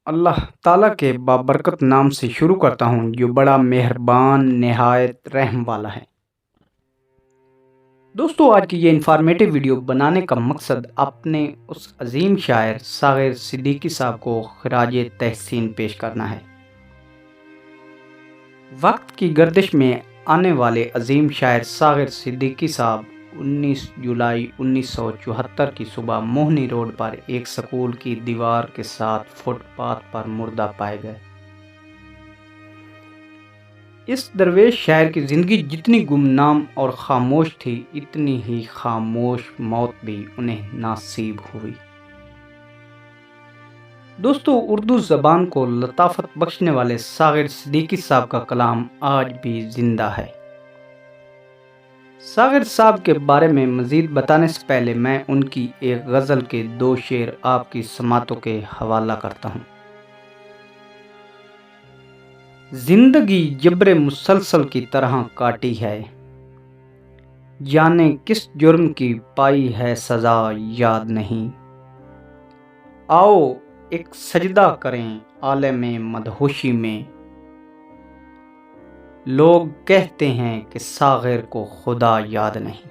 اللہ تعالیٰ کے بابرکت نام سے شروع کرتا ہوں جو بڑا مہربان نہایت رحم والا ہے۔ دوستو، آج کی یہ انفارمیٹو ویڈیو بنانے کا مقصد اپنے اس عظیم شاعر ساغر صدیقی صاحب کو خراج تحسین پیش کرنا ہے۔ وقت کی گردش میں آنے والے عظیم شاعر ساغر صدیقی صاحب 19 جولائی 1974 کی صبح موہنی روڈ پر ایک سکول کی دیوار کے ساتھ فٹ پاتھ پر مردہ پائے گئے۔ اس درویش شاعر کی زندگی جتنی گمنام اور خاموش تھی، اتنی ہی خاموش موت بھی انہیں نصیب ہوئی۔ دوستو، اردو زبان کو لطافت بخشنے والے ساغر صدیقی صاحب کا کلام آج بھی زندہ ہے۔ ساغر صاحب کے بارے میں مزید بتانے سے پہلے میں ان کی ایک غزل کے 2 شعر آپ کی سماعتوں کے حوالہ کرتا ہوں۔ زندگی جبر مسلسل کی طرح کاٹی ہے، جانے کس جرم کی پائی ہے سزا یاد نہیں۔ آؤ ایک سجدہ کریں عالم مدہوشی میں، لوگ کہتے ہیں کہ ساغر کو خدا یاد نہیں۔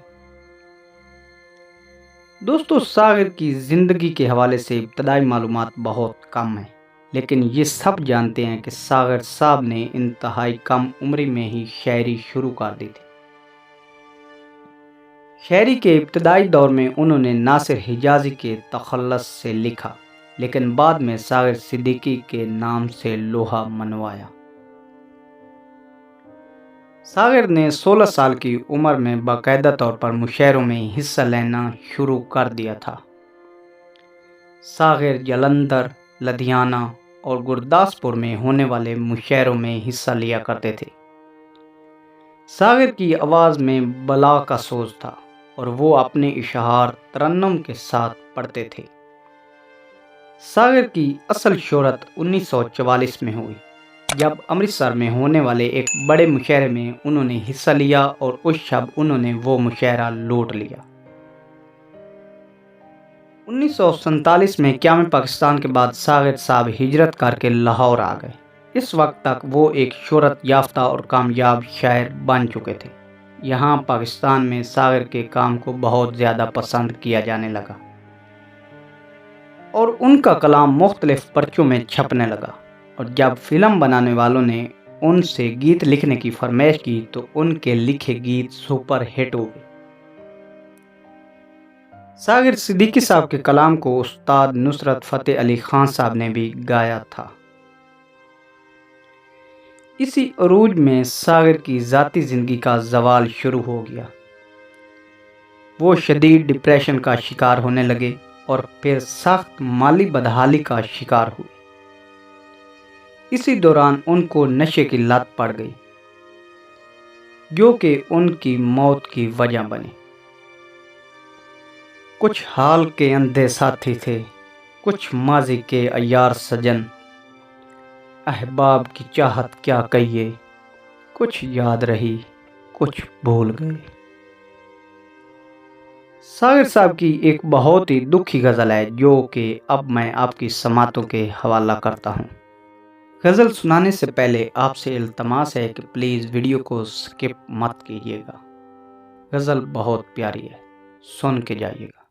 دوستو، ساغر کی زندگی کے حوالے سے ابتدائی معلومات بہت کم ہیں، لیکن یہ سب جانتے ہیں کہ ساغر صاحب نے انتہائی کم عمری میں ہی شاعری شروع کر دی تھی۔ شاعری کے ابتدائی دور میں انہوں نے ناصر حجازی کے تخلص سے لکھا، لیکن بعد میں ساغر صدیقی کے نام سے لوحہ منوایا۔ ساغر نے 16 سال کی عمر میں باقاعدہ طور پر مشاعروں میں حصہ لینا شروع کر دیا تھا۔ ساغر جلندھر، لدھیانہ اور گرداسپور میں ہونے والے مشاعروں میں حصہ لیا کرتے تھے۔ ساغر کی آواز میں بلا کا سوز تھا اور وہ اپنے اشعار ترنم کے ساتھ پڑھتے تھے۔ ساغر کی اصل شہرت 1944 میں ہوئی، جب امرتسر میں ہونے والے ایک بڑے مشاعرے میں انہوں نے حصہ لیا اور اس شب انہوں نے وہ مشاعرہ لوٹ لیا۔ 1947 میں قیام پاکستان کے بعد ساغر صاحب ہجرت کر کے لاہور آ گئے۔ اس وقت تک وہ ایک شہرت یافتہ اور کامیاب شاعر بن چکے تھے۔ یہاں پاکستان میں ساغر کے کام کو بہت زیادہ پسند کیا جانے لگا اور ان کا کلام مختلف پرچوں میں چھپنے لگا، اور جب فلم بنانے والوں نے ان سے گیت لکھنے کی فرمائش کی تو ان کے لکھے گیت سپر ہٹ ہو گئے۔ ساغر صدیقی صاحب کے کلام کو استاد نصرت فتح علی خان صاحب نے بھی گایا تھا۔ اسی عروج میں ساغر کی ذاتی زندگی کا زوال شروع ہو گیا۔ وہ شدید ڈپریشن کا شکار ہونے لگے اور پھر سخت مالی بدحالی کا شکار ہوئے۔ اسی دوران ان کو نشے کی لت پڑ گئی، جو کہ ان کی موت کی وجہ بنی۔ کچھ حال کے اندھے ساتھی تھے، کچھ ماضی کے عیار سجن، احباب کی چاہت کیا کہیے، کچھ یاد رہی کچھ بھول گئے۔ ساغر صاحب کی ایک بہت ہی دکھی غزل ہے جو کہ اب میں آپ کی سماعتوں کے حوالہ کرتا ہوں۔ غزل سنانے سے پہلے آپ سے التماس ہے کہ پلیز ویڈیو کو سکپ مت کیجیے گا۔ غزل بہت پیاری ہے، سن کے جائیے گا۔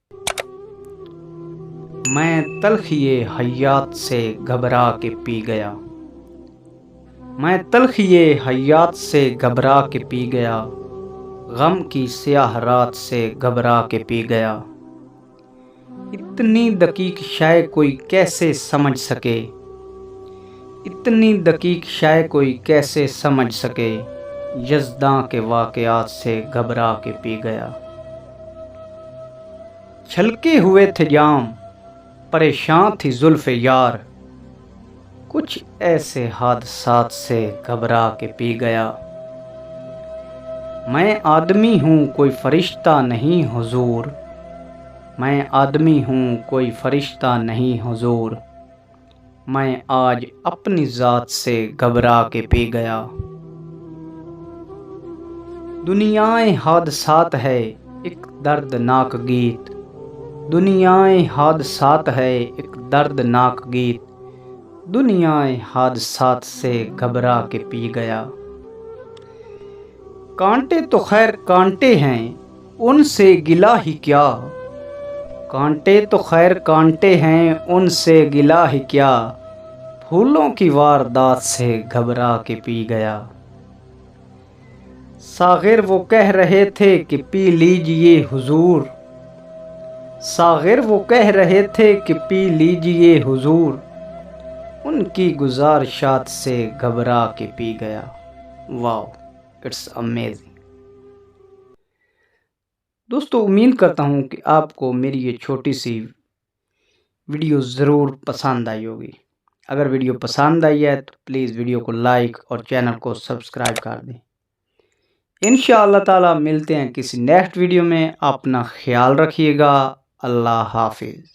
میں تلخی حیات سے گھبرا کے پی گیا، میں تلخی حیات سے گھبرا کے پی گیا، غم کی سیاہ رات سے گھبرا کے پی گیا۔ اتنی دقیق شے کوئی کیسے سمجھ سکے، اتنی دقیق شے کوئی کیسے سمجھ سکے، یزداں کے واقعات سے گھبرا کے پی گیا۔ چھلکے ہوئے تھے جام، پریشان تھی زلف یار، کچھ ایسے حادثات سے گھبرا کے پی گیا۔ میں آدمی ہوں کوئی فرشتہ نہیں حضور، میں آدمی ہوں کوئی فرشتہ نہیں حضور، میں آج اپنی ذات سے گھبرا کے پی گیا۔ دنیائے حادثات ہے ایک دردناک گیت، دنیائے حادثات ہے ایک دردناک گیت، دنیا حادثات سے گھبرا کے پی گیا۔ کانٹے تو خیر کانٹے ہیں ان سے گلہ ہی کیا، کانٹے تو خیر کانٹے ہیں ان سے گلہ ہی کیا، پھولوں کی واردات سے گھبرا کے پی گیا۔ ساغر وہ کہہ رہے تھے کہ پی لیجئے حضور، ساغر وہ کہہ رہے تھے کہ پی لیجئے حضور، ان کی گزارشات سے گھبرا کے پی گیا۔ واو، اٹس امیزنگ۔ دوستو، امید کرتا ہوں کہ آپ کو میری یہ چھوٹی سی ویڈیو ضرور پسند آئی ہوگی۔ اگر ویڈیو پسند آئی ہے تو پلیز ویڈیو کو لائک اور چینل کو سبسکرائب کر دیں۔ انشاءاللہ تعالی ملتے ہیں کسی نیکسٹ ویڈیو میں۔ اپنا خیال رکھیے گا۔ اللہ حافظ۔